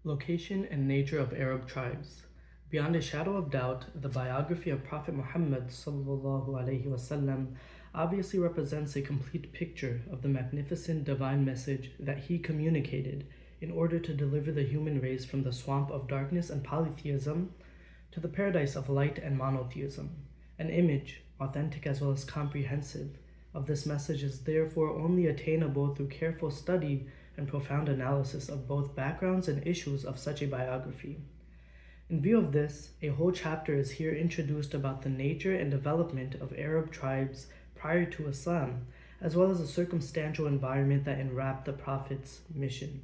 Location and nature of Arab tribes. Beyond a shadow of doubt, the biography of Prophet Muhammad SAW obviously represents a complete picture of the magnificent divine message that he communicated in order to deliver the human race from the swamp of darkness and polytheism to the paradise of light and monotheism. An image, authentic as well as comprehensive, of this message is therefore only attainable through careful study and profound analysis of both backgrounds and issues of such a biography. In view of this, a whole chapter is here introduced about the nature and development of Arab tribes prior to Islam, as well as the circumstantial environment that enwrapped the Prophet's mission.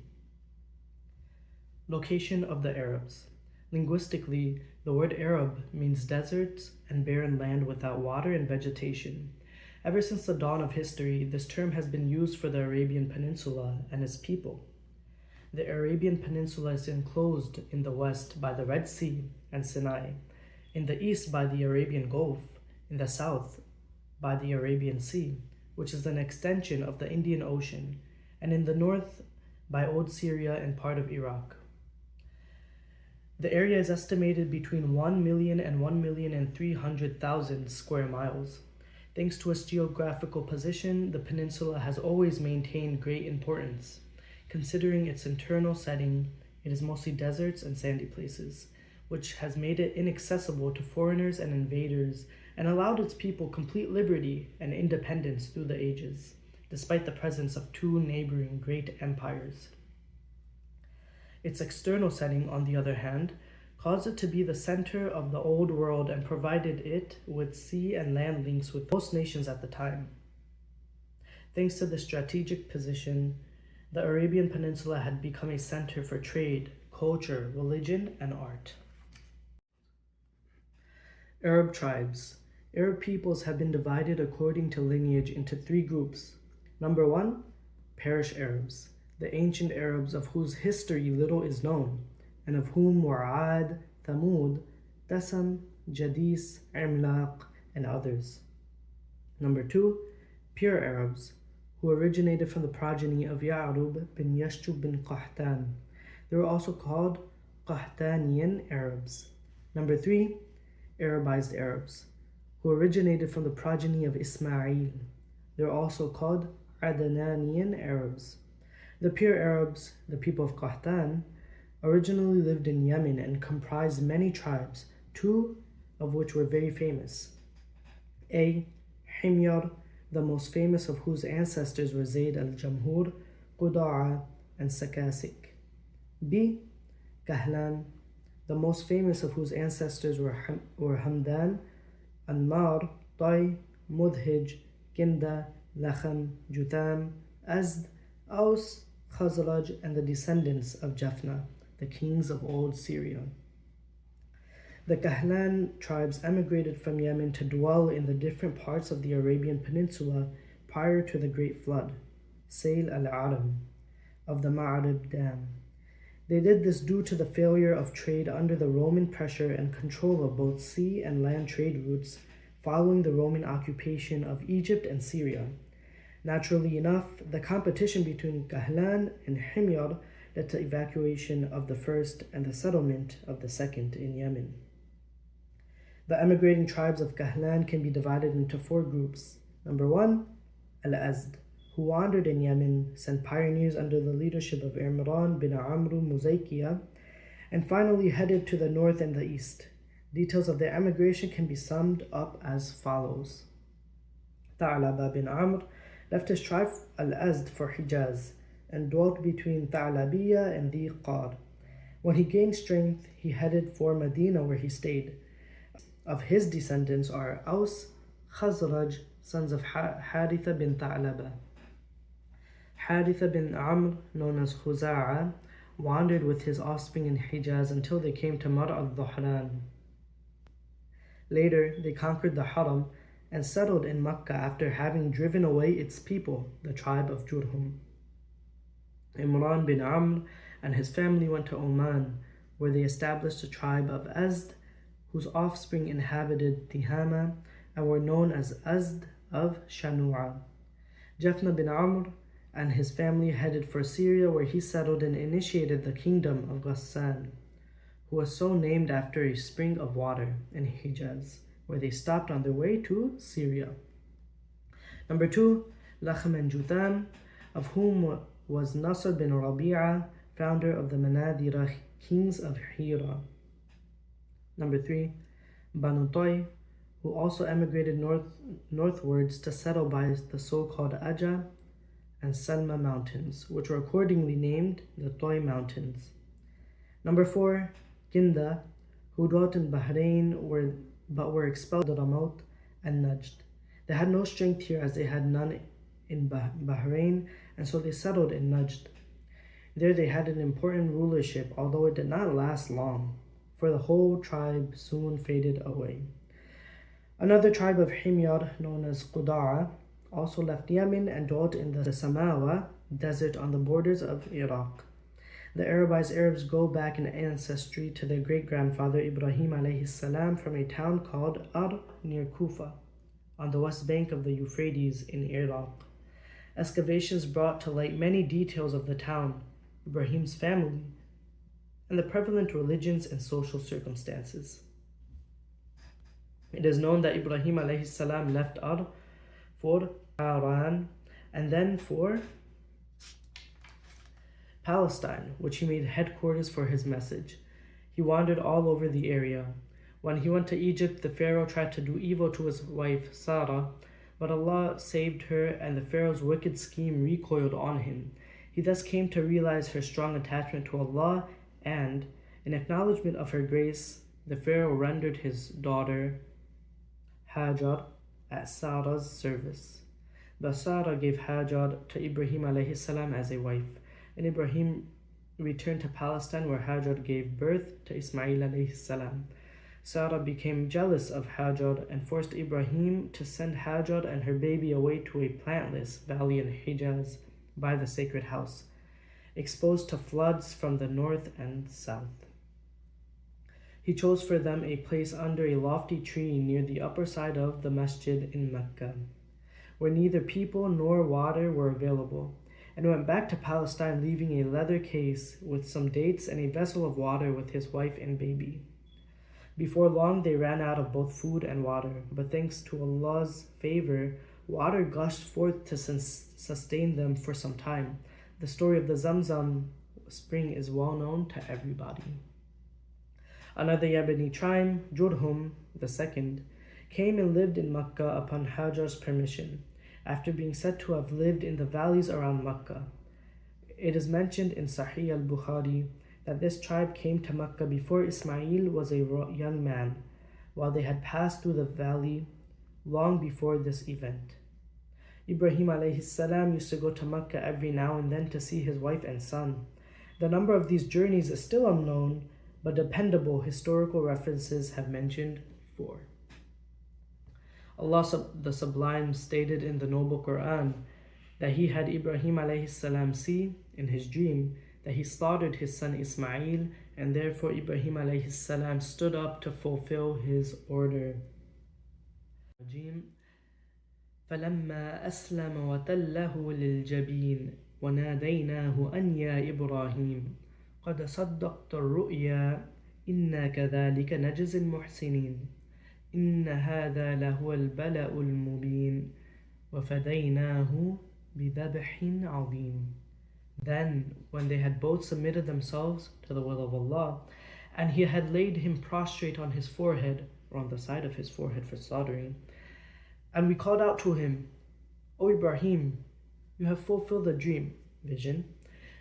Location of the Arabs. Linguistically, the word Arab means deserts and barren land without water and vegetation. Ever since the dawn of history, this term has been used for the Arabian Peninsula and its people. The Arabian Peninsula is enclosed in the west by the Red Sea and Sinai, in the east by the Arabian Gulf, in the south by the Arabian Sea, which is an extension of the Indian Ocean, and in the north by Old Syria and part of Iraq. The area is estimated between 1 million and 1,300,000 square miles. Thanks to its geographical position, the peninsula has always maintained great importance. Considering its internal setting, it is mostly deserts and sandy places, which has made it inaccessible to foreigners and invaders and allowed its people complete liberty and independence through the ages, despite the presence of two neighboring great empires. Its external setting, on the other hand, caused it to be the center of the old world and provided it with sea and land links with most nations at the time. Thanks to this strategic position, the Arabian Peninsula had become a center for trade, culture, religion, and art. Arab tribes. Arab peoples have been divided according to lineage into three groups. Number 1, Parish Arabs, the ancient Arabs of whose history little is known, and of whom were Ad, Thamud, Tasam, Jadis, Imlaq, and others. Number 2, Pure Arabs, who originated from the progeny of Ya'rub bin Yashub bin Qahtan. They were also called Qahtanian Arabs. Number 3, Arabized Arabs, who originated from the progeny of Ismail. They are also called Adnanian Arabs. The pure Arabs, the people of Qahtan, originally lived in Yemen and comprised many tribes, two of which were very famous. A. Himyar, the most famous of whose ancestors were Zayd al-Jamhur, Quda'a, and Sakasik. B. Kahlan, the most famous of whose ancestors were Hamdan, Anmar, Tai, Mudhij, Kinda, Lakham, Jutham, Azd, Aus, Khazraj, and the descendants of Japhna, the kings of old Syria. The Kahlan tribes emigrated from Yemen to dwell in the different parts of the Arabian Peninsula prior to the Great Flood, Sayl al-Aram, of the Ma'arib Dam. They did this due to the failure of trade under the Roman pressure and control of both sea and land trade routes following the Roman occupation of Egypt and Syria. Naturally enough, the competition between Kahlan and Himyar led to evacuation of the first and the settlement of the second in Yemen. The emigrating tribes of Kahlan can be divided into four groups. Number 1, Al-Azd, who wandered in Yemen, sent pioneers under the leadership of Imran bin Amru Muzaykiya, and finally headed to the north and the east. Details of their emigration can be summed up as follows. Tha'laba bin Amr left his tribe Al-Azd for Hijaz and dwelt between Tha'labiya and Di Qar. When he gained strength, he headed for Medina where he stayed. Of his descendants are Aus, Khazraj, sons of Haritha bin Tha'laba. Haritha bin Amr, known as Khuza'a, wandered with his offspring in Hijaz until they came to Mar al-Dhahran. Later, they conquered the Haram and settled in Mecca after having driven away its people, the tribe of Jurhum. Imran bin Amr and his family went to Oman, where they established a tribe of Azd, whose offspring inhabited Tihama and were known as Azd of Shanu'a. Japhna bin Amr and his family headed for Syria, where he settled and initiated the kingdom of Ghassan, who was so named after a spring of water in Hijaz, where they stopped on their way to Syria. Number 2, Lakhm and Jutham, of whom was Nasr bin Rabi'ah, founder of the Manadira kings of Hira. Number 3, Banu Toy, who also emigrated northwards to settle by the so-called Aja and Salma mountains, which were accordingly named the Toy Mountains. Number 4, Kinda, who dwelt in Bahrain but were expelled to Ramaut and Najd. They had no strength here as they had none in Bahrain, and so they settled in Najd. There they had an important rulership, although it did not last long, for the whole tribe soon faded away. Another tribe of Himyar, known as Qudaa, also left Yemen and dwelt in the Samawa desert on the borders of Iraq. The Arabized Arabs go back in ancestry to their great-grandfather Ibrahim alayhi salam from a town called Ar near Kufa, on the west bank of the Euphrates in Iraq. Excavations brought to light many details of the town, Ibrahim's family, and the prevalent religions and social circumstances. It is known that Ibrahim alayhi salam left Ar for Haran and then for Palestine, which he made headquarters for his message. He wandered all over the area. When he went to Egypt, the Pharaoh tried to do evil to his wife Sarah, but Allah saved her, and the Pharaoh's wicked scheme recoiled on him. He thus came to realize her strong attachment to Allah, and, in acknowledgement of her grace, the Pharaoh rendered his daughter Hajar at Sarah's service. But Sarah gave Hajar to Ibrahim alayhi salam as a wife, and Ibrahim returned to Palestine, where Hajar gave birth to Ismail alayhi salam. Sarah became jealous of Hajar and forced Ibrahim to send Hajar and her baby away to a plantless valley in Hijaz by the sacred house, exposed to floods from the north and south. He chose for them a place under a lofty tree near the upper side of the masjid in Mecca, where neither people nor water were available, and went back to Palestine, leaving a leather case with some dates and a vessel of water with his wife and baby. Before long, they ran out of both food and water, but thanks to Allah's favor, water gushed forth to sustain them for some time. The story of the Zamzam spring is well known to everybody. Another Yemeni tribe, Jurhum II, came and lived in Makkah upon Hajar's permission, after being said to have lived in the valleys around Makkah. It is mentioned in Sahih al-Bukhari that this tribe came to Makkah before Ismail was a young man, while they had passed through the valley long before this event. Ibrahim alayhi salam used to go to Makkah every now and then to see his wife and son. The number of these journeys is still unknown, but dependable historical references have mentioned 4. Allah the Sublime stated in the Noble Quran that He had Ibrahim alayhi salam see in his dream that he slaughtered his son Ismail, and therefore Ibrahim alayhi salam stood up to fulfill his order. فَلَمَّا أَسْلَمَ وَتَلَّهُ لِلْجَبِينِ وَنَادَيْنَاهُ أَنْ يَا إِبْرَاهِيمُ قَدْ صَدَّقْتَ الرُّؤْيَا إِنَّا كَذَلِكَ نَجْزِي الْمُحْسِنِينَ إِنَّ هَذَا لَهُوَ الْبَلَأُ الْمُبِينُ وَفَدَيْنَاهُ بِذَبْحٍ عَظِيمٍ. Then, when they had both submitted themselves to the will of Allah, and he had laid him prostrate on his forehead, or on the side of his forehead for slaughtering, and we called out to him, O Ibrahim, you have fulfilled the dream, vision.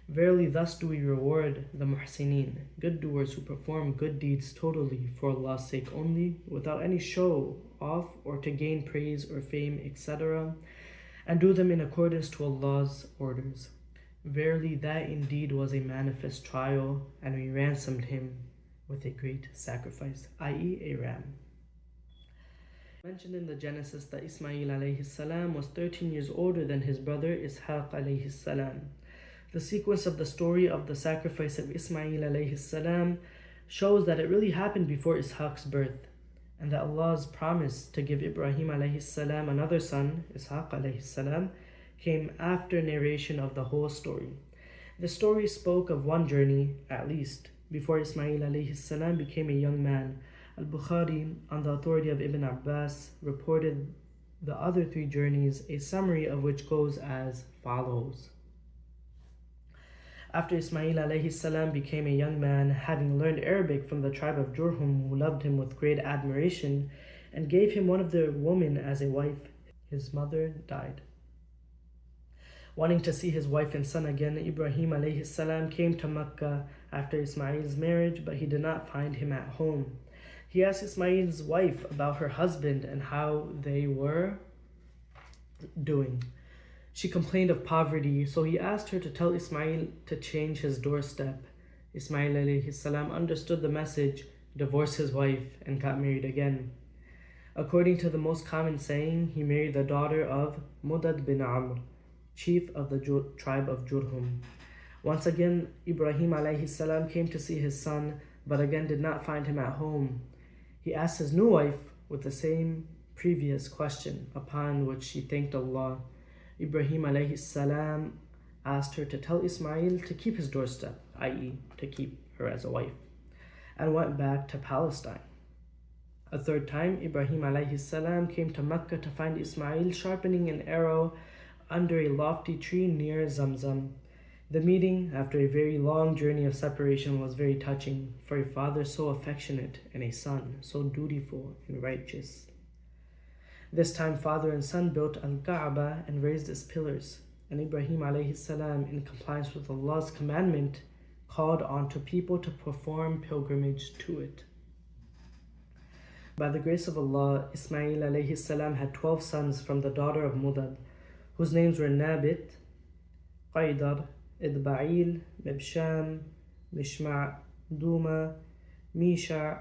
Verily thus do we reward the muhsineen, good doers who perform good deeds totally for Allah's sake only, without any show off or to gain praise or fame, etc., and do them in accordance to Allah's orders. Verily that indeed was a manifest trial, and we ransomed him with a great sacrifice, i.e. a ram. Mentioned in the Genesis that Ismail alayhi salam was 13 years older than his brother Ishaq alayhi salam. The sequence of the story of the sacrifice of Ismail alayhi salam shows that it really happened before Ishaq's birth, and that Allah's promise to give Ibrahim alayhi salam another son, Ishaq alayhi salam, came after narration of the whole story. The story spoke of one journey, at least, before Ismail alayhi salam became a young man. Al-Bukhari, on the authority of Ibn Abbas, reported the other three journeys, a summary of which goes as follows. After Ismail alayhi salam became a young man, having learned Arabic from the tribe of Jurhum, who loved him with great admiration and gave him one of their women as a wife, his mother died. Wanting to see his wife and son again, Ibrahim alayhi salam came to Mecca after Ismail's marriage, but he did not find him at home. He asked Ismail's wife about her husband and how they were doing. She complained of poverty, so he asked her to tell Ismail to change his doorstep. Ismail alayhi salam understood the message, divorced his wife, and got married again. According to the most common saying, he married the daughter of Mudad bin Amr, chief of the tribe of Jurhum. Once again, Ibrahim alayhi salam came to see his son, but again did not find him at home. He asked his new wife with the same previous question, upon which she thanked Allah. Ibrahim alayhi salam asked her to tell Ismail to keep his doorstep, i.e., to keep her as a wife, and went back to Palestine. A third time, Ibrahim alayhi salam came to Mecca to find Ismail sharpening an arrow under a lofty tree near Zamzam. The meeting, after a very long journey of separation, was very touching for a father so affectionate and a son so dutiful and righteous. This time, father and son built Al-Kaaba and raised its pillars, and Ibrahim alayhi salam, in compliance with Allah's commandment, called on to people to perform pilgrimage to it. By the grace of Allah, Ismail alayhi salam had 12 sons from the daughter of Mudad, whose names were Nabit, Qaidar, Idba'il, Mibsham, Mishma', Duma, Misha',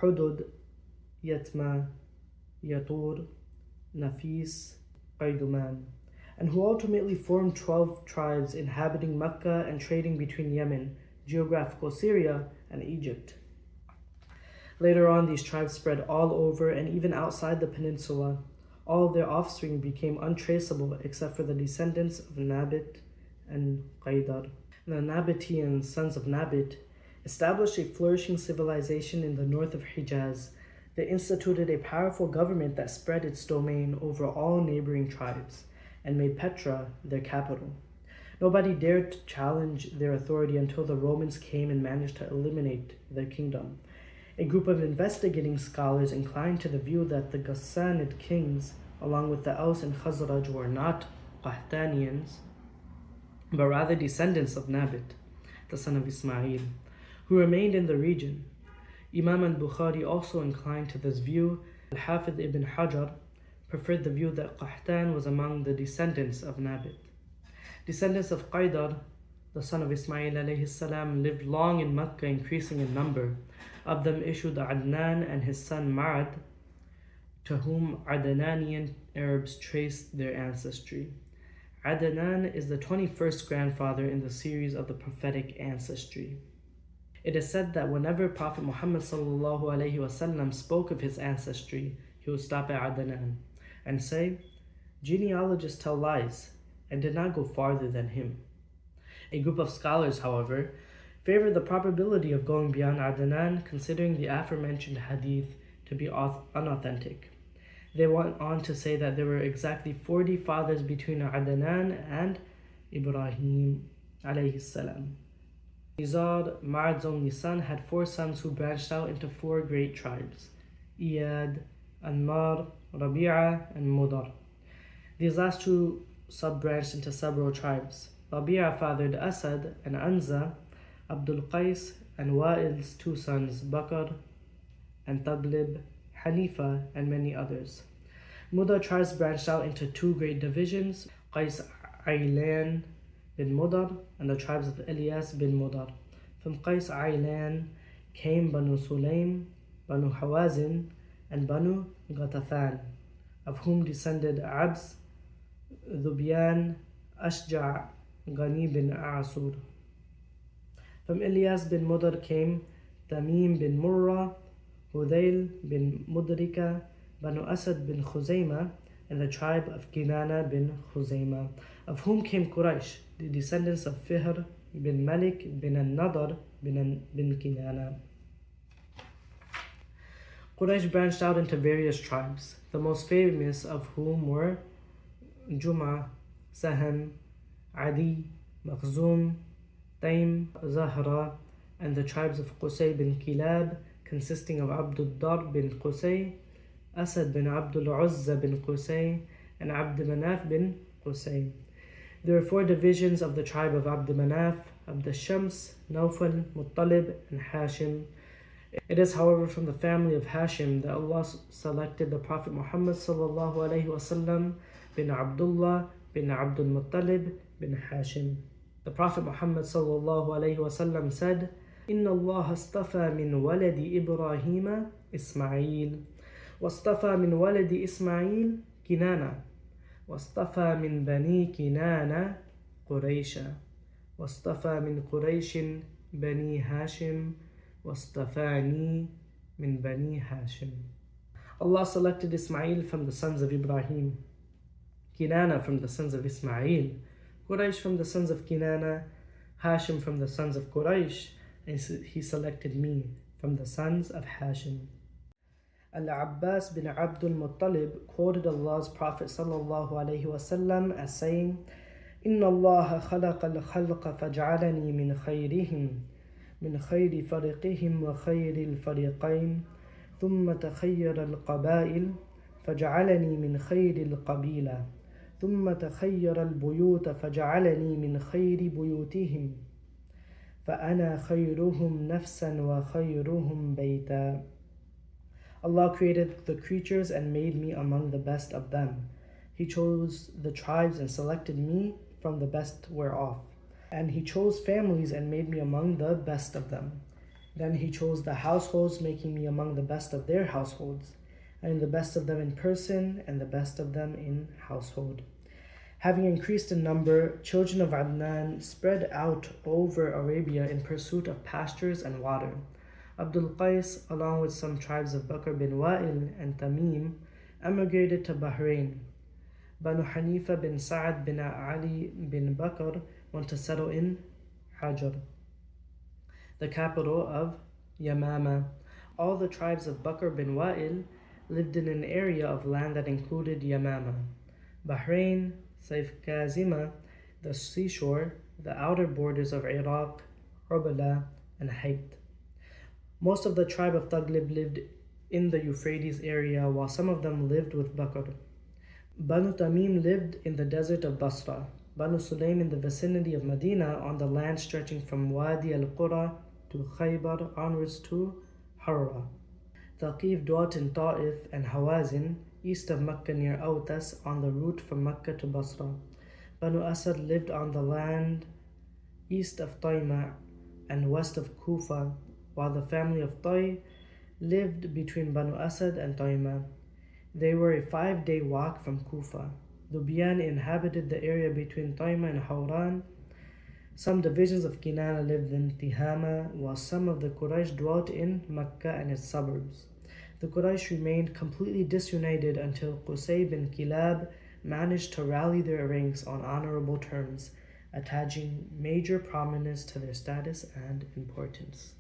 Hudud, Yatma, Yatur, Nafis, Qayduman, and who ultimately formed 12 tribes inhabiting Mecca and trading between Yemen, geographical Syria, and Egypt. Later on, these tribes spread all over and even outside the peninsula. All of their offspring became untraceable except for the descendants of Nabit and Qaidar. The Nabataeans, sons of Nabit, established a flourishing civilization in the north of Hijaz. They instituted a powerful government that spread its domain over all neighboring tribes and made Petra their capital. Nobody dared to challenge their authority until the Romans came and managed to eliminate their kingdom. A group of investigating scholars inclined to the view that the Ghassanid kings, along with the Aus and Khazraj, were not Qahtanians, but rather descendants of Nabit, the son of Ismail, who remained in the region. Imam al-Bukhari also inclined to this view. Al-Hafidh ibn Hajar preferred the view that Qahtan was among the descendants of Nabit. Descendants of Qaidar, the son of Ismail alayhi salam, lived long in Mecca, increasing in number. Of them issued Adnan and his son Ma'ad, to whom Adnanian Arabs traced their ancestry. Adnan is the 21st grandfather in the series of the prophetic ancestry. It is said that whenever Prophet Mohammad SAW spoke of his ancestry, he would stop at Adnan and say, "Genealogists tell lies," and did not go farther than him. A group of scholars, however, favored the probability of going beyond Adnan, considering the aforementioned hadith to be unauthentic. They went on to say that there were exactly 40 fathers between Adnan and Ibrahim alayhi salam. Nizar, Ma'ad's only son, had 4 sons who branched out into 4 great tribes: Iyad, Anmar, Rabi'a, and Mudar. These last 2 sub-branched into several tribes. Rabi'a fathered Asad and Anza, Abdul Qais, and Wa'il's 2 sons, Bakr and Taglib, Hanifa, and many others. Mudar tribes branched out into 2 great divisions: Qais Aylan bin Mudar and the tribes of Ilyas bin Mudar. From Qais Aylan came Banu Sulaym, Banu Hawazin, and Banu Ghatafan, of whom descended Abs, Dhubyan, Ashja', Ghani bin Asur. From Ilyas bin Mudar came Tamim bin Murrah, Hudayl bin Mudrika, Banu Asad bin Khuzaymah, and the tribe of Kinana bin Khuzaymah, of whom came Quraysh, the descendants of Fihr bin Malik bin al-Nadr bin Kinana. Quraysh branched out into various tribes, the most famous of whom were Jum'ah, Saham, Adi, Makhzum, Taym, Zahra, and the tribes of Qusay bin Kilab, consisting of Abdul Dar bin Qusay, Asad bin Abdul Uzza bin Qusay, and Abd Manaf bin Qusay. There are 4 divisions of the tribe of Abd Manaf: Abd Shams, Nawfal, Muttalib, and Hashim. It is, however, from the family of Hashim that Allah selected the Prophet Mohammad SAW bin Abdullah bin Abdul Muttalib bin Hashim. The Prophet Muhammad SAW said, إن الله اصطفى من ولد إبراهيم إسماعيل واصطفى من ولد إسماعيل كنانة واصطفى من بني كنانة قريشا واصطفى من قريش بني هاشم واصطفاني من بني هاشم. Allah selected Ismail from the sons of Ibrahim, Kinana from the sons of Ismail, Quraysh from the sons of Kinana, Hashim from the sons of Quraysh, and He selected me from the sons of Hashim. Al-Abbas bin Abdul Muttalib quoted Allah's Prophet ﷺ as saying, إِنَّ اللَّهَ خَلَقَ الْخَلْقَ فَجْعَلَنِي مِنْ خَيْرِهِمْ من خير فريقهم وخير الفريقين ثم تخير القبائل فجعلني من خير القبيلة ثم تخير البيوت فجعلني من خير بيوتهم فأنا خيرهم نفسا وخيرهم بيتا. Allah created the creatures and made me among the best of them. He chose the tribes and selected me from the best whereof. And He chose families and made me among the best of them. Then He chose the households, making me among the best of their households, and the best of them in person, and the best of them in household. Having increased in number, children of Adnan spread out over Arabia in pursuit of pastures and water. Abdul Qais, along with some tribes of Bakr bin Wa'il and Tamim, emigrated to Bahrain. Banu Hanifa bin Sa'ad bin Ali bin Bakr went to settle in Hajar, the capital of Yamama. All the tribes of Bakr bin Wa'il lived in an area of land that included Yamama, Bahrain, Saif Kazima, the seashore, the outer borders of Iraq, Ubala, and Hayt. Most of the tribe of Taghlib lived in the Euphrates area, while some of them lived with Bakr. Banu Tamim lived in the desert of Basra, Banu Sulaym in the vicinity of Medina on the land stretching from Wadi al-Qura to Khaybar onwards to Harra. Thaqif dwelt in Ta'if and Hawazin, east of Mecca near Autas on the route from Mecca to Basra. Banu Asad lived on the land east of Tayma and west of Kufa, while the family of Tay lived between Banu Asad and Tayma. They were a 5-day walk from Kufa. Dubiyan inhabited the area between Tayma and Hawran. Some divisions of Kinana lived in Tihama, while some of the Quraysh dwelt in Mecca and its suburbs. The Quraysh remained completely disunited until Qusay bin Kilab managed to rally their ranks on honorable terms, attaching major prominence to their status and importance.